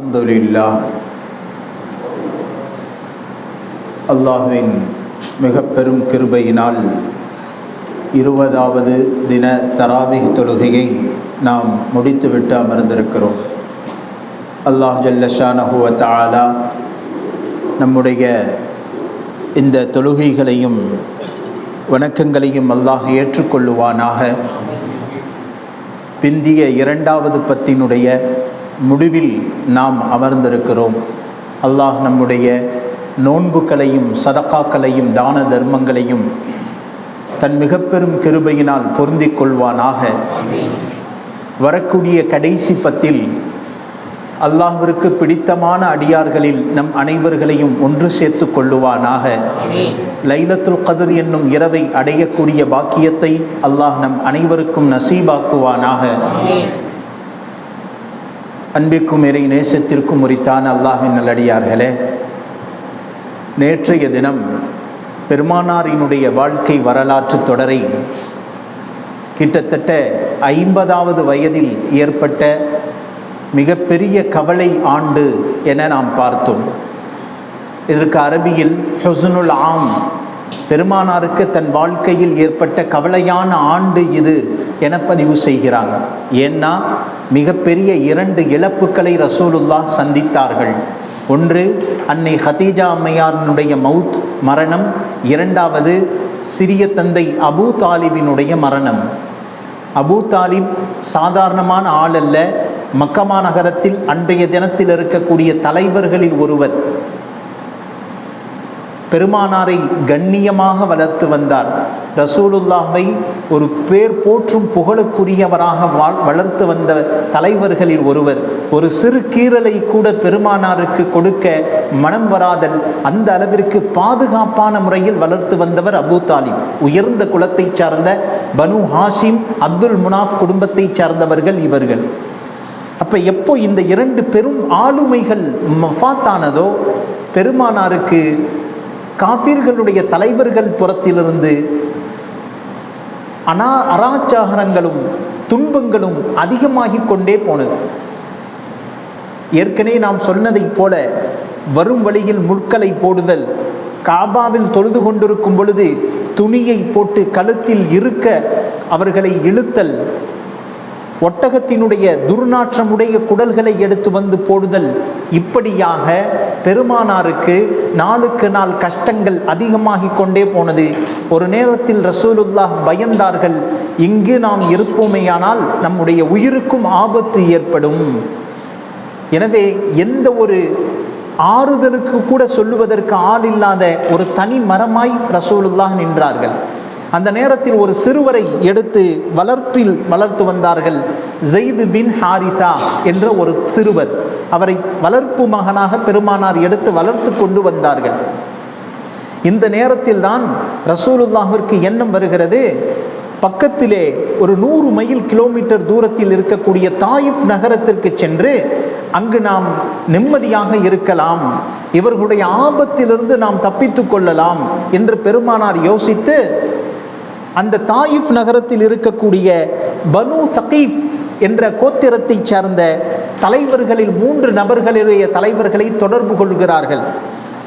அல்ஹம்துலில்லாஹ். அல்லாஹ்வின் மிக பெரும் கிருபையினால் 20வது தின தராவீஹ் தொழுகையை நாம் முடித்துவிட்டு அமர்ந்திருக்கிறோம். அல்லாஹ் ஜல்ல ஷானஹு வ தஆலா நம்முடைய இந்த தொழுகைகளையும் வணக்கங்களையும் அல்லாஹ் ஏற்றுக்கொள்ளுவானாக. பிந்திய 2வது பத்தினுடைய முடிவில் நாம் அமர்ந்திருக்கிறோம். அல்லாஹ் நம்முடைய நோன்புகளையும் சதகாக்களையும் தான தர்மங்களையும் தன் மிக பெரும் கிருபையினால் பொருந்திக் கொள்வானாக. வரக்கூடிய கடைசி பத்தில் அல்லாஹ்விற்கு பிடித்தமான அடியார்களில் நம் அனைவர்களையும் ஒன்று சேர்த்து கொள்ளுவானாக. லைலத்துல் கத்ர் என்னும் இரவை அடையக்கூடிய பாக்கியத்தை அல்லாஹ் நம் அனைவருக்கும் நசீபாக்குவானாக. அன்பிற்கும் இறை நேசத்திற்கும் உரித்தான அல்லாஹ்வின் நல்லடியார்களே, நேற்றைய தினம் பெருமானாரினுடைய வாழ்க்கை வரலாற்று தொடரை கிட்டத்தட்ட 50வது வயதில் ஏற்பட்ட மிகப்பெரிய கவலை ஆண்டு என நாம் பார்த்தோம். இதற்கு அரபியில் ஹுஸ்னுல் ஆம், பெருமானாருக்கு தன் வாழ்க்கையில் ஏற்பட்ட கவலையான ஆண்டு இது என பதிவு செய்கிறாங்க. ஏன்னா மிகப்பெரிய 2 இழப்புக்களை ரசூலுல்லாஹ் சந்தித்தார்கள். ஒன்று அன்னை ஹதீஜா அம்மையாரினுடைய மரணம், 2வது சிறிய தந்தை அபூ தாலிபினுடைய மரணம். அபூ தாலிப் சாதாரணமான ஆள் அல்ல. மக்கமா நகரத்தில் அன்றைய தினத்தில் இருக்கக்கூடிய தலைவர்களில் ஒருவர். பெருமானாரை கண்ணியமாக வளர்த்து வந்தார். ரசூலுல்லாஹ்வை ஒரு பேர் போற்றும் புகழுக்குரியவராக வளர்த்து வந்த தலைவர்களில் ஒருவர். ஒரு சிறு கீறலை கூட பெருமானாருக்கு கொடுக்க மனம் வராதல் அந்த அளவிற்கு பாதுகாப்பான முறையில் வளர்த்து வந்தவர் அபூ தாலிப். உயர்ந்த குலத்தை சார்ந்த பனு ஹாஷிம் அப்துல் முனாஃப் குடும்பத்தை சார்ந்தவர்கள் இவர்கள். அப்போ எப்போ இந்த 2 பெரும் ஆளுமைகள் மஃபாத்தானதோ, பெருமானாருக்கு காஃபிர்களுடைய தலைவர்கள் புறத்திலிருந்து அராச்சாரங்களும் துன்பங்களும் அதிகமாகிக் கொண்டே போனது. ஏற்கனவே நாம் சொன்னதைப் போல வரும் வழியில் முற்களை போடுதல், காபாவில் தொழுது கொண்டிருக்கும் பொழுது துணியை போட்டு கழுத்தில் இருக்க அவர்களை இழுத்தல், ஒட்டகத்தினுடைய துர்நாற்றமுடைய குடல்களை எடுத்து வந்து போடுதல், இப்படியாக பெருமானாருக்கு நாளுக்கு நாள் கஷ்டங்கள் அதிகமாகிக் கொண்டே போனது. ஒரு நேரத்தில் ரசூலுல்லாஹ் பயந்தார்கள், இங்கு நாம் இருப்போமேயானால் நம்முடைய உயிருக்கும் ஆபத்து ஏற்படும். எனவே எந்த ஒரு ஆறுதலுக்கு கூட சொல்லுவதற்கு ஆள் இல்லாத ஒரு தனி மரமாய் ரசூலுல்லாஹ் நின்றார்கள். அந்த நேரத்தில் ஒரு சிறுவரை எடுத்து வளர்ப்பில் வளர்த்து வந்தார்கள். ஸைத் பின் ஹாரிஸா என்ற ஒரு சிறுவர். அவரை வளர்ப்பு மகனாக பெருமானார் எடுத்து வளர்த்து கொண்டு வந்தார்கள். இந்த நேரத்தில் தான் ரசூலுல்லாஹ்விற்கு எண்ணம் வருகிறது, பக்கத்திலே ஒரு 100 கிலோமீட்டர் தூரத்தில் இருக்கக்கூடிய தாயிஃப் நகரத்திற்கு சென்று அங்கு நாம் நிம்மதியாக இருக்கலாம், இவர்களுடைய ஆபத்திலிருந்து நாம் தப்பித்து கொள்ளலாம் என்று பெருமானார் யோசித்து அந்த தாயிஃப் நகரத்தில் இருக்கக்கூடிய பனு சகீஃப் என்ற கோத்திரத்தை சார்ந்த தலைவர்களில் 3 நபர்களுடைய தலைவர்களை தொடர்பு கொள்கிறார்கள்.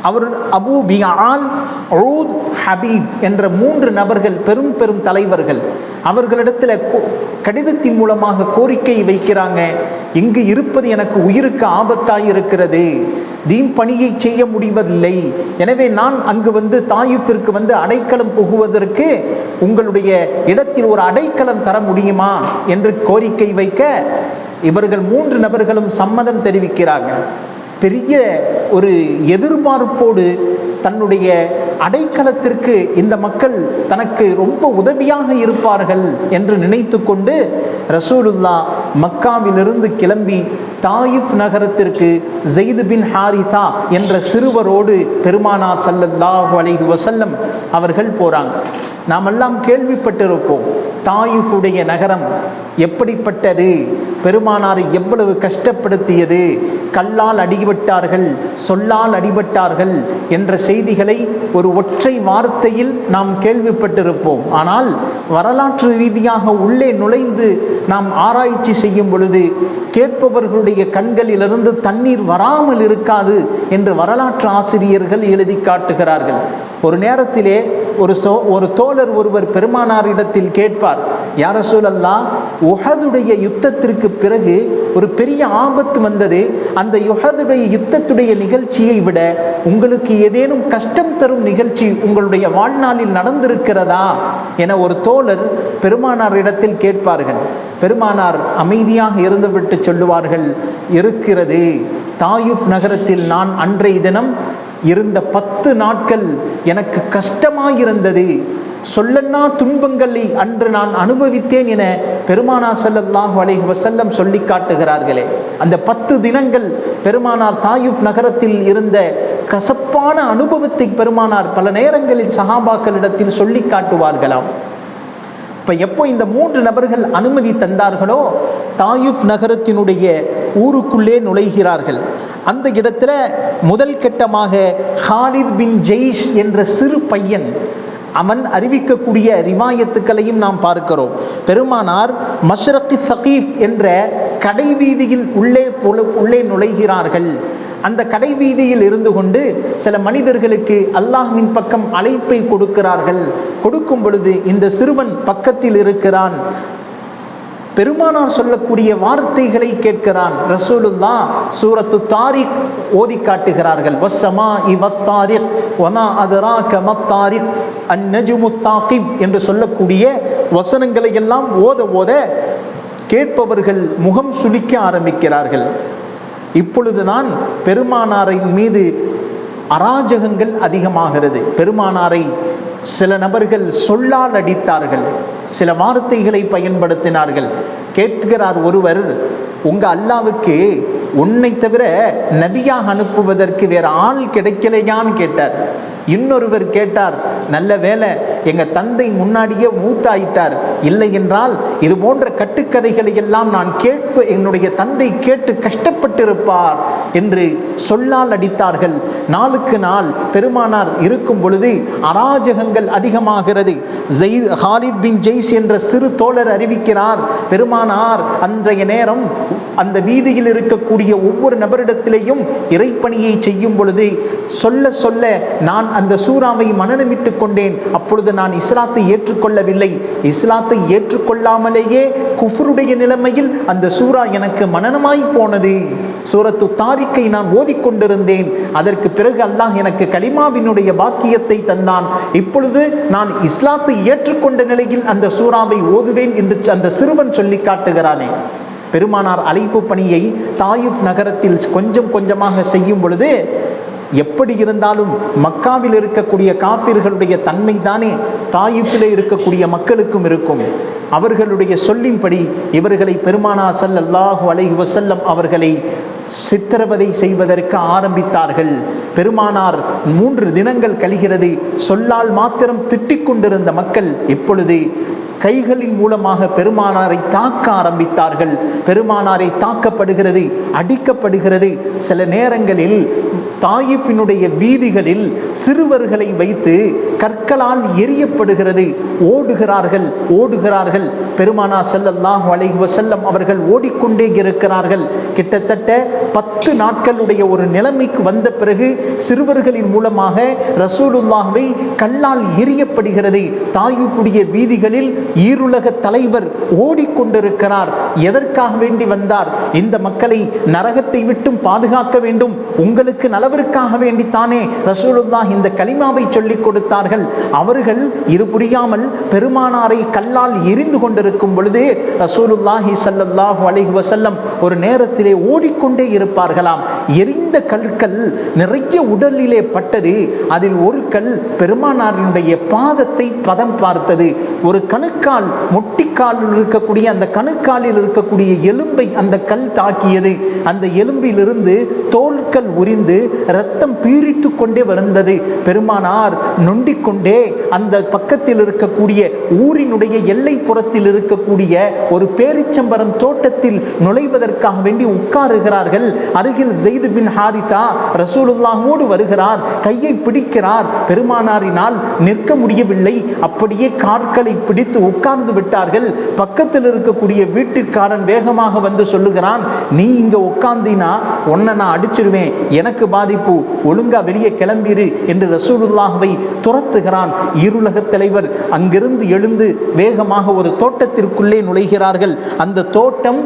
அவர் அபூ பிஆல், ஊத், ஹபீப் என்ற 3 நபர்கள் பெரும் பெரும் தலைவர்கள். அவர்களிடத்தில் கடிதத்தின் மூலமாக கோரிக்கை வைக்கிறாங்க, இங்கு இருப்பது எனக்கு உயிருக்கு ஆபத்தாய் இருக்கிறது, தீன் பணியை செய்ய முடிவதில்லை, எனவே நான் அங்கு வந்து தாயிஃபிற்கு வந்து அடைக்கலம் புகுவதற்கு உங்களுடைய இடத்தில் ஒரு அடைக்கலம் தர முடியுமா என்று கோரிக்கை வைக்க இவர்கள் 3 நபர்களும் சம்மதம் தெரிவிக்கிறாங்க. பெரிய ஒரு எதிர்பார்ப்போடு தன்னுடைய அடைக்கலத்திற்கு இந்த மக்கள் தனக்கு ரொம்ப உதவியாக இருப்பார்கள் என்று நினைத்து கொண்டு ரசூலுல்லாஹ் மக்காவிலிருந்து கிளம்பி தாயிஃப் நகரத்திற்கு ஸைத் பின் ஹாரிஸா என்ற சிறுவரோடு பெருமானார் ஸல்லல்லாஹு அலைஹி வஸல்லம் அவர்கள் போகிறாங்க. நாம் எல்லாம் கேள்விப்பட்டிருப்போம், தாயிஃபுடைய நகரம் எப்படிப்பட்டது, பெருமானாரை எவ்வளவு கஷ்டப்படுத்தியது, கல்லால் அடிபட்டார்கள், சொல்லால் அடிபட்டார்கள் என்ற செய்திகளை ஒரு ஒற்றை வார்த்தையில் நாம் கேள்விப்பட்டிருப்போம். ஆனால் வரலாற்று ரீதியாக உள்ளே நுழைந்து நாம் ஆராய்ச்சி செய்யும் பொழுது கேட்பவர்களுடைய கண்களிலிருந்து தண்ணீர் வராமல் இருக்காது என்று வரலாற்று ஆசிரியர்கள் எழுதி காட்டுகிறார்கள். ஒரு நேரத்திலே ஒரு தோழர் ஒருவர் பெருமானாரிடத்தில் கேட்பார், யா ரசூலல்லாஹ், உஹதுடைய யுத்தத்திற்கு பிறகு ஒரு பெரிய ஆபத்து வந்தது, அந்த உஹதுடைய யுத்தத்துடைய நிகழ்ச்சியை விட உங்களுக்கு ஏதேனும் கஷ்டம் தரும் நிகழ்ச்சி உங்களுடைய வாழ்நாளில் நடந்திருக்கிறதா என ஒரு தோழர் பெருமானாரிடத்தில் கேட்பார்கள். பெருமானார் அமைதியாக இருந்துவிட்டு சொல்லுவார்கள், இருக்கிறது. தாயிஃப் நகரத்தில் நான் அன்றைய தினம் இருந்த 10 நாட்கள் எனக்கு கஷ்டமாயிருந்தது, சொல்லன்னா துன்பங்களை அன்று நான் அனுபவித்தேன் என பெருமானார் ஸல்லல்லாஹு அலைஹி வஸல்லம் சொல்லி காட்டுகிறார்களே. அந்த 10 தினங்கள் பெருமானார் தாயிஃப் நகரத்தில் இருந்த கசப்பான அனுபவத்தை பெருமானார் பல நேரங்களில் சஹாபாக்களிடத்தில் சொல்லி காட்டுவார்களாம். இப்போ எப்போ இந்த 3 நபர்கள் அனுமதி தந்தார்களோ தாயிஃப் நகரத்தினுடைய ஊருக்குள்ளே நுழைகிறார்கள். அந்த இடத்துல முதல் கட்டமாக ஹாலித் பின் ஜெய்ஷ் என்ற சிறு பையன், அவன் அறிவிக்கக்கூடிய ரிவாயத்துக்களையும் நாம் பார்க்கிறோம். பெருமானார் மஷ்ரக்கி சகீஃப் என்ற கடை வீதியில் உள்ளே நுழைகிறார்கள். அந்த கடை வீதியில் இருந்து கொண்டு சில மனிதர்களுக்கு அல்லாஹ்வின் பக்கம் அழைப்பை கொடுக்கிறார்கள். கொடுக்கும் பொழுது இந்த சிறுவன் பக்கத்தில் இருக்கிறான். பெருமானார் சொல்லக்கூடிய வார்த்தைகளை கேட்கிறான். ரசூலுல்லாஹ் சூரத்து தாரிக் ஓதி காட்டுகிறார்கள். வஸ்ஸமாஇ வத்தாரிக் வமா அதராக மத்தாரிக் அந்நஜ்மு ஸாகிப் என்று சொல்லக்கூடிய வசனங்களை எல்லாம் ஓத கேட்பவர்கள் முகம் சுளிக்க ஆரம்பிக்கிறார்கள். இப்பொழுதுதான் பெருமானாரின் மீது அராஜகங்கள் அதிகமாகிறது. பெருமானாரை சில நபர்கள் சொல்லால் அடித்தார்கள், சில வார்த்தைகளை பயன்படுத்தினார்கள். கேட்கிறார் ஒருவர், உங்க அல்லாவுக்கு உன்னை தவிர நபியாக அனுப்புவதற்கு வேற ஆள் கிடைக்கலையான்னு கேட்டார். இன்னொருவர் கேட்டார், நல்ல வேலை எங்கள் தந்தை முன்னாடியே மூத்தாயிட்டார், இல்லை என்றால் இது போன்ற கட்டுக்கதைகளை எல்லாம் நான் என்னுடைய தந்தை கேட்டு கஷ்டப்பட்டிருப்பார் என்று சொல்லால் அடித்தார்கள். நாளுக்கு நாள் பெருமானார் இருக்கும் பொழுது அராஜகங்கள் அதிகமாகிறது. ஹாலித் பின் ஜெய்ஸ் என்ற சிறு தோழர் அறிவிக்கிறார், பெருமானார் அன்றைய நேரம் அந்த வீதியில் இருக்கக்கூடிய ஒவ்வொரு நபரிடத்திலேயும் இறைப்பணியை செய்யும் பொழுது சொல்ல சொல்ல நான் அந்த சூறாவை மனனமிட்டு கொண்டேன். அப்பொழுது நான் இஸ்லாத்தை ஏற்றுக்கொள்ளவில்லை. இஸ்லாத்தை ஏற்றுக்கொள்ளாமலேயே குஃப்ருடைய நிலைமையில் அந்த சூரா எனக்கு மனனமாய் போனது. சூரத்து தாரிக்கை நான் ஓதிக்கொண்டிருந்தேன். அதற்கு பிறகு அல்லாஹ் எனக்கு கலிமாவினுடைய பாக்கியத்தை தந்தான். இப்பொழுது நான் இஸ்லாத்தை ஏற்றுக்கொண்ட நிலையில் அந்த சூறாவை ஓதுவேன் என்று அந்த சிறுவன் சொல்லி காட்டுகிறானே. பெருமானார் அழைப்பு பணியை தாயிஃப் நகரத்தில் கொஞ்சம் கொஞ்சமாக செய்யும் பொழுது எப்படி இருந்தாலும் மக்காவில் இருக்கக்கூடிய காஃபிர்களுடைய தன்மை தானே தாயிஃபிலே இருக்கக்கூடிய மக்களுக்கும் இருக்கும். அவர்களுடைய சொல்லின்படி இவர்களை பெருமானார் ஸல்லல்லாஹு அலைஹி வஸல்லம் அவர்களை சித்திரவதை செய்வதற்கு ஆரம்பித்தார்கள். பெருமானார் 3 தினங்கள் கழிகிறது. சொல்லால் மாத்திரம் திட்டிக் கொண்டிருந்த மக்கள் இப்பொழுது கைகளின் மூலமாக பெருமானாரை தாக்க ஆரம்பித்தார்கள். பெருமானாரை தாக்கப்படுகிறது, அடிக்கப்படுகிறது. சில நேரங்களில் தாயிஃபினுடைய வீதிகளில் சிறுவர்களை வைத்து கற்களால் எரியப்படுகிறது. ஓடுகிறார்கள். பெருமானார் ஸல்லல்லாஹு அலைஹி வஸல்லம் அவர்கள் ஓடிக்கொண்டே இருக்கிறார்கள். கிட்டத்தட்ட 10 நாட்களுடைய ஒரு நிலைமைக்கு வந்த பிறகு சிறுவர்களின் மூலமாக ரசூலுல்லாஹ்வை கல்லால் எரியப்படுகிறது. தாயிஃபுடைய வீதிகளில் ஈருலக தலைவர் ஓடிக்கொண்டிருக்கிறார். எதற்காக வேண்டி வந்தார்? இந்த மக்களை நரகத்தை விட்டும் பாதுகாக்க வேண்டும், உங்களுக்கு நலவிற்காக வேண்டித்தானே ரசூலுல்லாஹ் இந்த கலிமாவை சொல்லிக் கொடுத்தார்கள். அவர்கள் இது புரியாமல் பெருமானாரை கல்லால் எரிந்து கொண்டிருக்கும் பொழுது ரசூலுல்லாஹி ஸல்லல்லாஹு அலைஹி வஸல்லம் ஒரு நேரத்திலே ஓடிக்கொண்டே இருப்பார்களாம். எரிந்த கற்கள் நிறைய உடலிலே பட்டது. அதில் ஒரு கல் பெருமானாரினுடைய பாதத்தை பதம் பார்த்தது. ஒரு கணுக்கால், முட்டிக்காலில் இருக்கக்கூடிய அந்த கணுக்காலில் இருக்கக்கூடிய எலும்பை அந்த கல் தாக்கியது. அந்த எலும்பிலிருந்து தோல்கள் உரிந்து இரத்தம் பீரிட்டு கொண்டே வந்தது. பெருமானார் நொண்டிக்கொண்டே அந்த பக்கத்தில் இருக்கக்கூடிய ஊரினுடைய எல்லைப்புறத்தில் இருக்கக்கூடிய ஒரு பேரிச்சம்பரம் தோட்டத்தில் நுழைவதற்காக வேண்டி உட்காருகிறார்கள். அருகில் ஸைத் பின் ஹாரிஸா ரசூலுல்லாஹோடு வருகிறார், கையை பிடிக்கிறார். பெருமானாரினால் நிற்க முடியவில்லை, அப்படியே கால்களை பிடித்து உட்கார்ந்து விட்டார்கள். பக்கத்தில் இருக்கக்கூடிய வீட்டுக்காரன் வேகமாக வந்து சொல்லுகிறான், நீ இங்க உட்கார்ந்தினா உன்னை நான் அடிச்சிருவேன், எனக்கு பாதிப்பு, ஒழுங்கா வெளியே கிளம்பிரு என்று ரசூலுல்லாஹ்வை துரத்துகிறான். இருளக தலைவர் அங்கிருந்து எழுந்து வேகமாக ஒரு தோட்டத்திற்குள்ளே நுழைகிறார்கள். அந்த தோட்டம்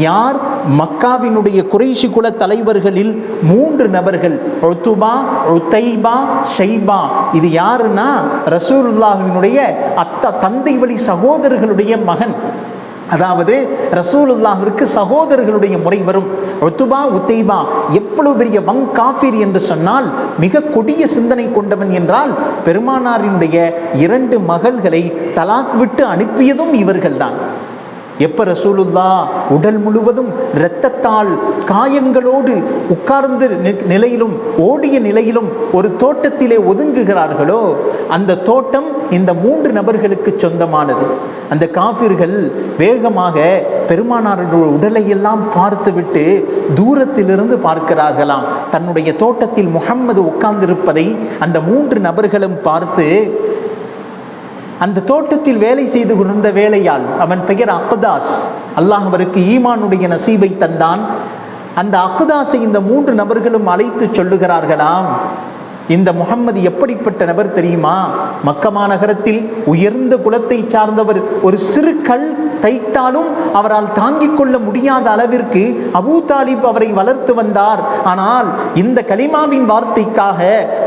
யார்? மக்காவினுடைய குறைஷி குல தலைவர்களில் 3 நபர்கள், உத்துபா, உத்தைபா, ஷைபா. இது யாருன்னா ரசூலுல்லாஹ்வினுடைய தந்தை வழி சகோதரர்களுடைய மகன். அதாவது ரசூலுல்லாஹ்விற்கு சகோதரர்களுடைய முறை வரும். உத்துபா, உத்தைபா எவ்வளவு பெரிய காஃபிர் என்று சொன்னால், மிக கொடிய சிந்தனை கொண்டவன் என்றால், பெருமானாரினுடைய 2 மகள்களை தலாக் விட்டு அனுப்பியதும் இவர்கள்தான். எப்ப ரசூலுல்லாஹ் உடல் முழுவதும் இரத்தத்தால் காயங்களோடு உட்கார்ந்து நிலையிலும் ஓடிய நிலையிலும் ஒரு தோட்டத்திலே ஒதுங்குகிறார்களோ, அந்த தோட்டம் இந்த 3 நபர்களுக்கு சொந்தமானது. அந்த காஃபிர்கள் வேகமாக பெருமானாருடைய உடலை எல்லாம் பார்த்துவிட்டு தூரத்திலிருந்து பார்க்கிறார்களாம். தன்னுடைய தோட்டத்தில் முஹம்மது உட்கார்ந்திருப்பதை அந்த 3 நபர்களும் பார்த்து, அந்த தோட்டத்தில் வேலை செய்து கொண்டிருந்த வேலையாள், அவன் பெயர் அக்தாஸ். அல்லாஹ் அவருக்கு ஈமானுடைய நசீபை தந்தான். அந்த அக்தாஸை இந்த 3 நபர்களும் அழைத்து சொல்லுகிறார்களாம், இந்த முஹம்மது எப்படிப்பட்ட நபர் தெரியுமா? மக்கமா நகரத்தில் உயர்ந்த குலத்தை சார்ந்தவர். ஒரு சிறு கல் தைத்தாலும் அவரால் தாங்கிக் கொள்ள முடியாத அளவிற்கு அபூ தாலிப் அவரை வளர்த்து வந்தார். ஆனால் இந்த கலிமாவின் வார்த்தைக்காக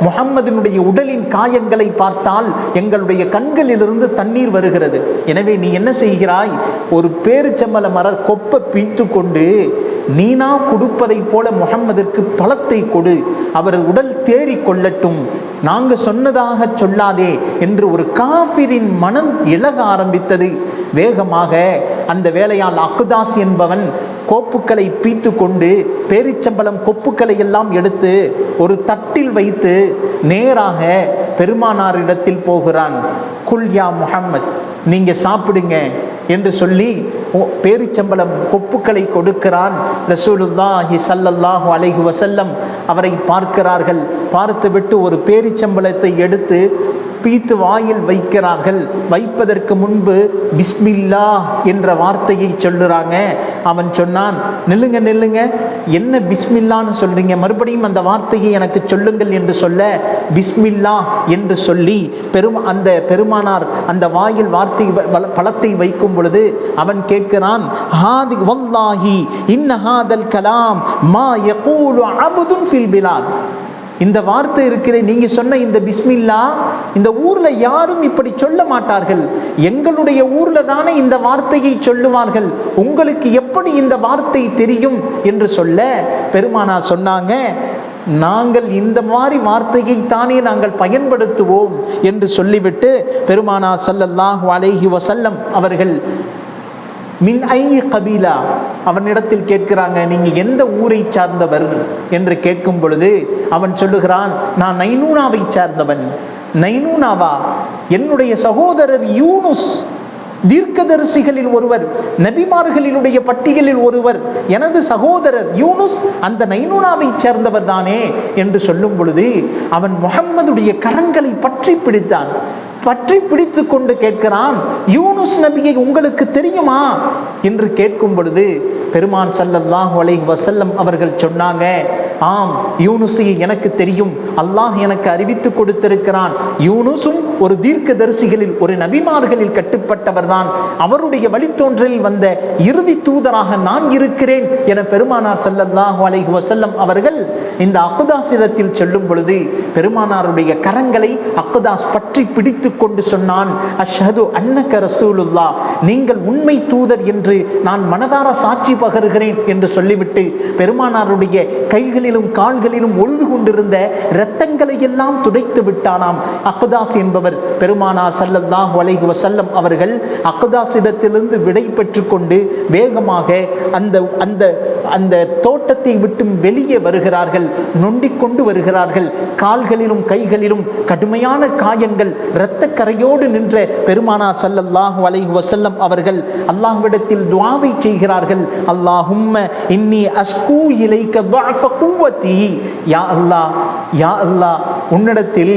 முஹம்மதினுடைய உடலின் காயங்களை பார்த்தால் எங்களுடைய கண்களிலிருந்து தண்ணீர் வருகிறது. எனவே நீ என்ன செய்கிறாய்? ஒரு பேரிச்சம்பழ மர கொப்பை பீத்து கொண்டு நீனா கொடுப்பதை போல முஹம்மதிற்கு பழத்தை கொடு, அவர் உடல் தேறி கொள்ளட்டும், நாங்க சொன்னதாக சொல்லாதே என்று ஒரு காஃபிரின் மனம் இழக ஆரம்பித்தது. வேகமாக அந்த வேலையால் அக்தாஸ் என்பவன் கோப்புக்களை பீத்து கொண்டு பேரிச்சம்பளம் கொப்புக்களை எல்லாம் எடுத்து ஒரு தட்டில் வைத்து நேராக பெருமானாரிடத்தில் போகிறான். குல் யா முஹம்மத், நீங்க சாப்பிடுங்க என்று சொல்லி பேரிச்சம்பளம் கொப்புக்களை கொடுக்கிறான். ரசூலுல்லாஹி ஸல்லல்லாஹு அலைஹி வஸல்லம் அவரை பார்க்கிறார்கள். பார்த்துவிட்டு ஒரு பேரிச்சம்பளத்தை எடுத்து பீத்து வாயில் வைக்கிறார்கள். வைப்பதற்கு முன்பு பிஸ்மில்லா என்ற வார்த்தையை சொல்லுறாங்க. அவன் சொன்னான், நில்லுங்க நில்லுங்க, என்ன பிஸ்மில்லான்னு சொல்றீங்க? மறுபடியும் அந்த வார்த்தையை எனக்கு சொல்லுங்கள் என்று சொல்ல, பிஸ்மில்லா என்று சொல்லி அந்த பெருமானார் அந்த வாயில் வார்த்தை பழத்தை வைக்கும் பொழுது அவன் கேட்கிறான், ஹாதி வல்லாஹி இன்ன ஹாதல் கலாம் மா யகூலு அப்துன் ஃபில் பிலாத். இந்த வார்த்தை இருக்கிற நீங்க சொன்ன இந்த பிஸ்மில்லா இந்த ஊர்ல யாரும் இப்படி சொல்ல மாட்டார்கள். எங்களுடைய ஊர்ல தானே இந்த வார்த்தையை சொல்லுவார்கள், உங்களுக்கு எப்படி இந்த வார்த்தை தெரியும் என்று சொல்ல, பெருமானார் சொன்னாங்க, நாங்கள் இந்த மாதிரி வார்த்தையை தானே நாங்கள் பயன்படுத்துவோம் என்று சொல்லிவிட்டு பெருமானார் ஸல்லல்லாஹு அலைஹி வஸல்லம் அவர்கள் மின் ஐ கபீலா அவனிடத்தில் கேட்கிறாங்க, நீங்க எந்த ஊரை சார்ந்தவர் என்று கேட்கும் பொழுது அவன் சொல்லுகிறான், நான் நைனூனாவை சார்ந்தவன். நைனூனாவா? என்னுடைய சகோதரர் யூனுஸ் தீர்க்கதரிசிகளில் ஒருவர், நபிமார்களினுடைய பட்டியலில் ஒருவர், எனது சகோதரர் யூனுஸ் அந்த நைனூனாவை சேர்ந்தவர் தானே என்று சொல்லும் பொழுது அவன் முஹம்மதுடைய கரங்களை பற்றி பிடித்தான். பற்றி பிடித்து கொண்டு கேட்கிறான், யூனுஸ் நபியை உங்களுக்கு தெரியுமா என்று கேட்கும் பொழுது பெருமான் ஸல்லல்லாஹு அலைஹி வஸல்லம் அவர்கள் சொன்னாங்க, ஆம், யூனுஸை எனக்கு தெரியும், அல்லாஹ் எனக்கு அறிவித்து கொடுத்திருக்கிறான். யூனுஸும் ஒரு தீர்க்கதரிசிகளில் ஒரு நபிமார்களில் கட்டுப்பட்டவர் தான், அவருடைய வழித்தோன்றலில் வந்த இறுதி தூதராக நான் இருக்கிறேன் என பெருமானார் ஸல்லல்லாஹு அலைஹி வஸல்லம் அவர்கள் இந்த அக்தாஸிடத்தில் சொல்லும் பொழுது பெருமானாருடைய கரங்களை அக்தாஸ் பற்றி பிடித்து கொண்டு சொன்னான், அஷ்ஹது அன்னக ரசூலுல்லாஹ், நீங்கள் உண்மை தூதர் என்று நான் மனதார சாட்சி பகருகிறேன் என்று சொல்லிவிட்டு பெருமானாருடைய கைகளிலும் கால்களிலும் ஒழுது கொண்டிருந்த இரத்தங்களை எல்லாம் துடைத்து விட்டானாம். அக்தாஸ் என்பவன் கொடுத்தவர் பெருமானார் ஸல்லல்லாஹு அலைஹி வஸல்லம் அவர்கள் அக்தாஸிடத்திலிருந்து விடை பெற்றுக்கொண்டு வேகமாக அந்த அந்த அந்த தோட்டத்தை விட்டு வெளியே வருகிறார்கள். நொண்டிக் கொண்டு வருகிறார்கள். கால்களிலும் கைகளிலும் கடுமையான காயங்கள், இரத்த கரையோடு நின்ற பெருமானார் ஸல்லல்லாஹு அலைஹி வஸல்லம் அவர்கள் அல்லாஹ்விடத்தில் துஆவை செய்கிறார்கள். அல்லாஹும்ம இன்னி அஸ்கூ இலைக ضعف குவத்தி, யா அல்லாஹ், யா அல்லாஹ், உன்னிடத்தில்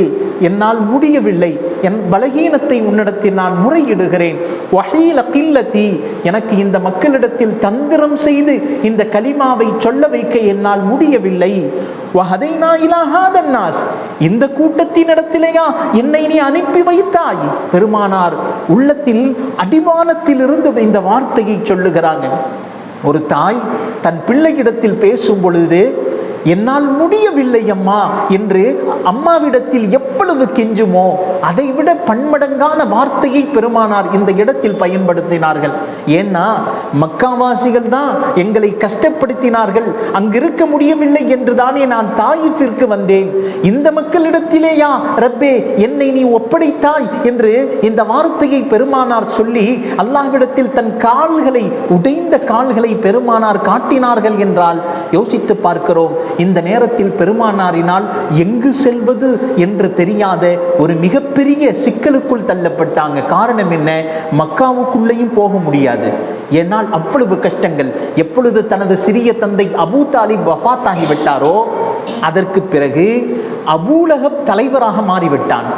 என்னால் முடியவில்லை, என் பலகீனத்தை உன்னிடத்தில் நான் முறையிடுகிறேன். வஹீல கில்லதி, எனக்கு இந்த மக்களிடத்தில் தந்திரம் செய்து இந்த கலிமாவை சொல்ல வைக்க என்னால் முடியவில்லை. வஹதைனா இலா ஹாதன் நாஸ், இந்த கூட்டத்தினிடத்திலேயா என்னை நீ அனுப்பி வைத்தாய். பெருமானார் உள்ளத்தில் அடிவானத்திலிருந்து இந்த வார்த்தையை சொல்லுகிறாங்க. ஒரு தாய் தன் பிள்ளையிடத்தில் பேசும் பொழுது என்னால் முடியவில்லை அம்மா என்று அம்மாவிடத்தில் எவ்வளவு கெஞ்சுமோ அதைவிட பன்மடங்கான வார்த்தையை பெருமானார் இந்த இடத்தில் பயன்படுத்தினார்கள். ஏன்னா மக்காவாசிகள் தான் எங்களை கஷ்டப்படுத்தினார்கள், அங்கிருக்க முடியவில்லை என்றுதானே நான் தாயிஃபிற்கு வந்தேன். இந்த மக்களிடத்திலேயா ரப்பே என்னை நீ ஒப்படைத்தாய் என்று இந்த வார்த்தையை பெருமானார் சொல்லி அல்லாஹ்விடத்தில் தன் கால்களை, உடைந்த கால்களை பெருமானார் காட்டினார்கள் என்றால் யோசித்து பார்க்கிறோம். இந்த நேரத்தில் பெருமானாரினால் எங்கு செல்வது என்று தெரியாத ஒரு மிகப்பெரிய சிக்கலுக்குள் தள்ளப்பட்டாங்க. காரணம் என்ன? மக்காவுக்குள்ளேயும் போக முடியாது. ஏனால் அவ்வளவு கஷ்டங்கள். எப்பொழுது தனது சிறிய தந்தை அபூ தாலிப் வஃபாத் ஆகிவிட்டாரோ அதற்கு பிறகு அபூலஹப் தலைவராக மாறிவிட்டான்.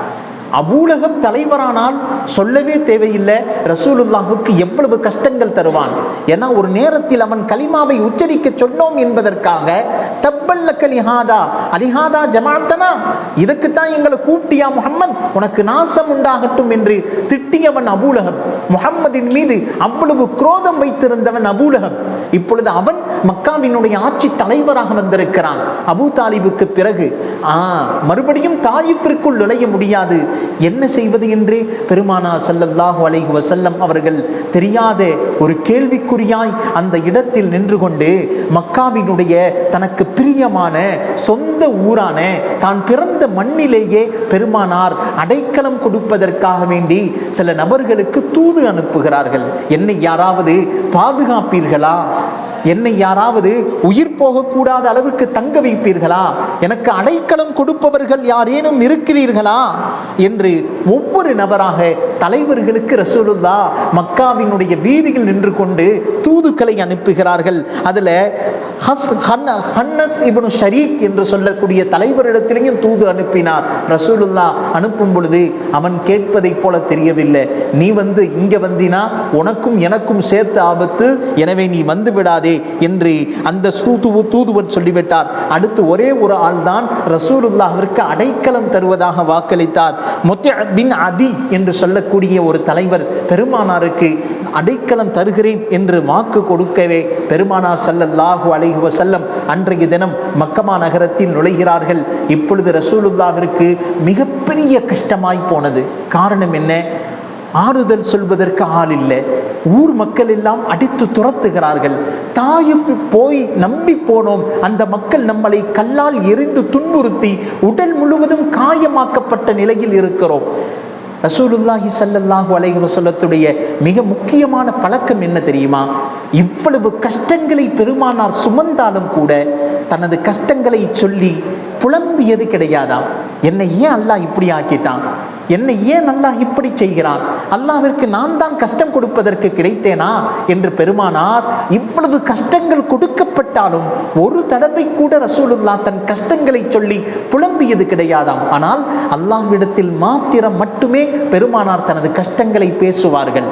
அபூலஹப் தலைவரானால் சொல்லவே தேவையில்லை, ரசூலுல்லாஹுக்கு எவ்வளவு கஷ்டங்கள் தருவான். ஏன்னா ஒரு நேரத்தில் அவன் கலிமாவை உச்சரிக்க சொன்னோம் என்பதற்காக தப்பல்லக லிஹாதா அலிஹாதா ஜமாத்தனா, இதுக்குத்தான் எங்களை கூப்பிட்டியா முஹம்மத், உனக்கு நாசம் உண்டாகட்டும் என்று திட்டியவன் அபூலஹப். முஹம்மதின் மீது அவ்வளவு குரோதம் வைத்திருந்தவன் அபூலஹப். இப்பொழுது அவன் மக்காவினுடைய ஆட்சி தலைவராக வந்திருக்கிறான். அபூ தாலிபுக்கு பிறகு மறுபடியும் தாயிஃபிற்குள் நுழைய முடியாது. என்ன செய்வது என்று பெருமானார் ஸல்லல்லாஹு அலைஹி வஸல்லம் அவர்கள் தெரியாத ஒரு கேள்விக்குறியாய் அந்த இடத்தில் நின்று கொண்டு மக்காவினுடைய தனக்கு பிரியமான சொந்த ஊரான தான் பிறந்த மண்ணிலேயே பெருமானார் அடைக்கலம் கொடுப்பதற்காக வேண்டி சில நபர்களுக்கு தூது அனுப்புகிறார்கள். என்னை யாராவது பாதுகாப்பீர்களா? என்னை யாராவது உயிர் போகக்கூடாத அளவிற்கு தங்க வைப்பீர்களா? எனக்கு அடைக்கலம் கொடுப்பவர்கள் யாரேனும் இருக்கிறீர்களா என்று ஒவ்வொரு நபராக தலைவர்களுக்கு ரசூலுல்லாஹ் மக்காவினுடைய வீதியில் நின்று கொண்டு தூதுக்களை அனுப்புகிறார்கள். அதில் ஹன்னஸ் இப்னு ஷரீக் என்று சொல்லக்கூடிய தலைவரிடத்திலேயும் தூது அனுப்பினார். ரசூலுல்லாஹ் அனுப்பும் பொழுது அவன் கேட்பதை போல தெரியவில்லை. நீ வந்து இங்க வந்தினா உனக்கும் எனக்கும் சேர்த்து ஆபத்து, எனவே நீ வந்து விடாதே என்று அந்த தூதுவன் சொல்லிவிட்டார். அடுத்து ஒரே ஒரு ஆள் தான் ரசூலுல்லாஹ்விற்கு அடைக்கலம் தருவதாக வாக்களித்தார். முத்அ பின் அதி என்று சொல்லக்கூடிய ஒரு தலைவர் பெருமானாருக்கு அடைக்கலம் தருகிறேன் என்று வாக்கு கொடுக்கவே பெருமானார் ஸல்லல்லாஹு அலைஹி வஸல்லம் அன்றைய தினம் மக்கமா நகரத்தில் நுழைகிறார்கள். இப்பொழுது ரசூலுல்லாஹ்விற்கு மிகப்பெரிய கஷ்டமாய் போனது. காரணம் என்ன? ஆறுதல் சொல்வதற்கு ஆள் இல்லை. ஊர் மக்கள் எல்லாம் அடித்து துரத்துகிறார்கள். தாயிஃப் போய் நம்பி போனோம், அந்த மக்கள் நம்மளை கல்லால் எரிந்து துன்புறுத்தி உடல் முழுவதும் காயமாக்கப்பட்ட நிலையில் இருக்கிறோம். ரசூலுல்லாஹி ஸல்லல்லாஹு அலைஹி வஸல்லத்துடைய மிக முக்கியமான பழக்கம் என்ன தெரியுமா? இவ்வளவு கஷ்டங்களை பெருமானார் சுமந்தாலும் கூட தனது கஷ்டங்களை சொல்லி புலம்பியது கிடையாதாம். என்னை ஏன் அல்லாஹ் இப்படி ஆக்கிட்டான், என்னை ஏன் அல்லாஹ் இப்படி செய்கிறான், அல்லாஹ்விற்கு நான் தான் கஷ்டம் கொடுப்பதற்கு கிடைத்தேனா என்று பெருமானார் இவ்வளவு கஷ்டங்கள் கொடுக்கப்பட்டாலும் ஒரு தடவை கூட ரசூலுல்லாஹ் தன் கஷ்டங்களை சொல்லி புலம்பியது கிடையாதாம். ஆனால் அல்லாஹ்விடத்தில் மாத்திரம் மட்டுமே பெருமானார் தனது கஷ்டங்களை பேசுவார்கள்.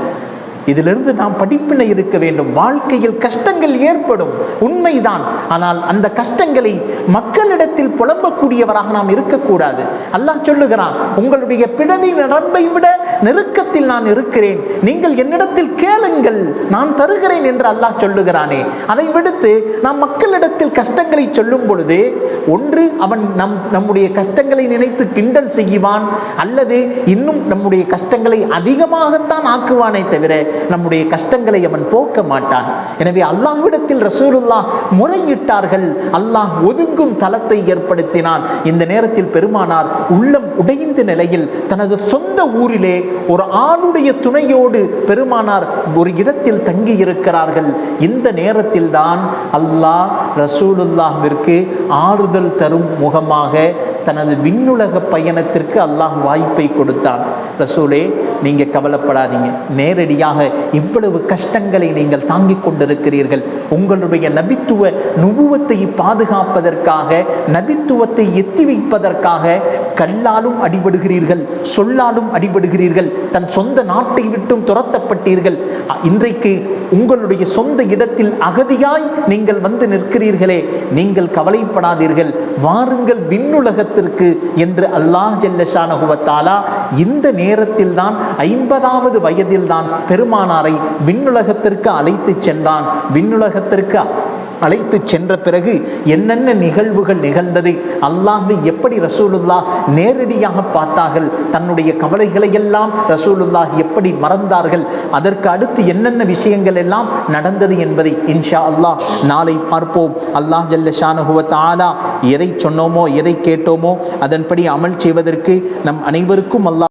இதிலிருந்து நாம் படிப்பினை இருக்க வேண்டும். வாழ்க்கையில் கஷ்டங்கள் ஏற்படும், உண்மைதான். ஆனால் அந்த கஷ்டங்களை மக்களிடத்தில் புலம்பக்கூடியவராக நாம் இருக்கக்கூடாது. அல்லாஹ் சொல்லுகிறான், உங்களுடைய பிடவி நரம்பை விட நெருக்கத்தில் நான் இருக்கிறேன், நீங்கள் என்னிடத்தில் கேளுங்கள், நான் தருகிறேன் என்று அல்லாஹ் சொல்லுகிறானே. அதை விடுத்து நாம் மக்களிடத்தில் கஷ்டங்களை சொல்லும் பொழுது ஒன்று அவன் நம்முடைய கஷ்டங்களை நினைத்து கிண்டல் செய்வான், அல்லது இன்னும் நம்முடைய கஷ்டங்களை அதிகமாகத்தான் ஆக்குவானே தவிர நம்முடைய கஷ்டங்களை அவன் போக்க மாட்டான். எனவே அல்லாஹ்விடத்தில் ரசூலுல்லாஹ் முறையிட்டார்கள். அல்லாஹ் ஒதுங்கும் தலத்தை ஏற்படுத்தினான். இந்த நேரத்தில் பெருமானார் உள்ளம் உடைந்த நிலையில் தனது சொந்த ஊரிலே ஒரு ஆளுடைய துணையோடு பெருமானார் ஒரு இடத்தில் தங்கி இருக்கிறார்கள். இந்த நேரத்தில் தான் அல்லாஹ் ரசூலுல்லாஹ்விற்கு ஆறுதல் தரும் முகமாக தனது விண்ணுலக பயணத்திற்கு அல்லாஹ் வாய்ப்பை கொடுத்தான். ரசூலே, நீங்க கவலைப்படாதீங்க, நேரடியாக இவ்வளவு கஷ்டங்களை நீங்கள் தாங்கிக் கொண்டிருக்கிறீர்கள். உங்களுடைய நபித்துவ நுபுவத்தை பாதுகாப்பதற்காக, நபித்துவத்தை எத்தி வைப்பதற்காக கல்லாலும் அடிபடுகிறீர்கள், சொல்லாலும் அடிபடுகிறீர்கள், தன் சொந்த நாட்டை விட்டும் துரத்தப்பட்டீர்கள். இன்றைக்கு உங்களுடைய சொந்த இடத்தில் அகதியாய் நீங்கள் வந்து நிற்கிறீர்களே, நீங்கள் கவலைப்படாதீர்கள், வாருங்கள் விண்ணுலகத்திற்கு என்று அல்லாஹ் ஜல்ல ஷானஹு வ தஆலா இந்த நேரத்தில் தான் 50வது வயதில் தான் பெருமானாரை விண்ணுலகத்திற்கு அழைத்து சென்றான். விண்ணுலகத்திற்கு அழைத்து சென்ற பிறகு என்னென்ன நிகழ்வுகள் நிகழ்ந்தது, அல்லாஹ்வை எப்படி ரசூலுல்லாஹ் நேரடியாக பார்த்தார்கள், தன்னுடைய கவலைகளை எல்லாம் ரசூலுல்லாஹ் எப்படி மறந்தார்கள், அதற்கு அடுத்து என்னென்ன விஷயங்கள் எல்லாம் நடந்தது என்பதை இன்ஷா அல்லாஹ் நாளை பார்ப்போம். அல்லாஹ் ஜல்ல ஷானஹு வ தஆலா எதை சொன்னோமோ, எதை கேட்டோமோ அதன்படி அமல் செய்வதற்கு நம் அனைவருக்கும் அல்லாஹ்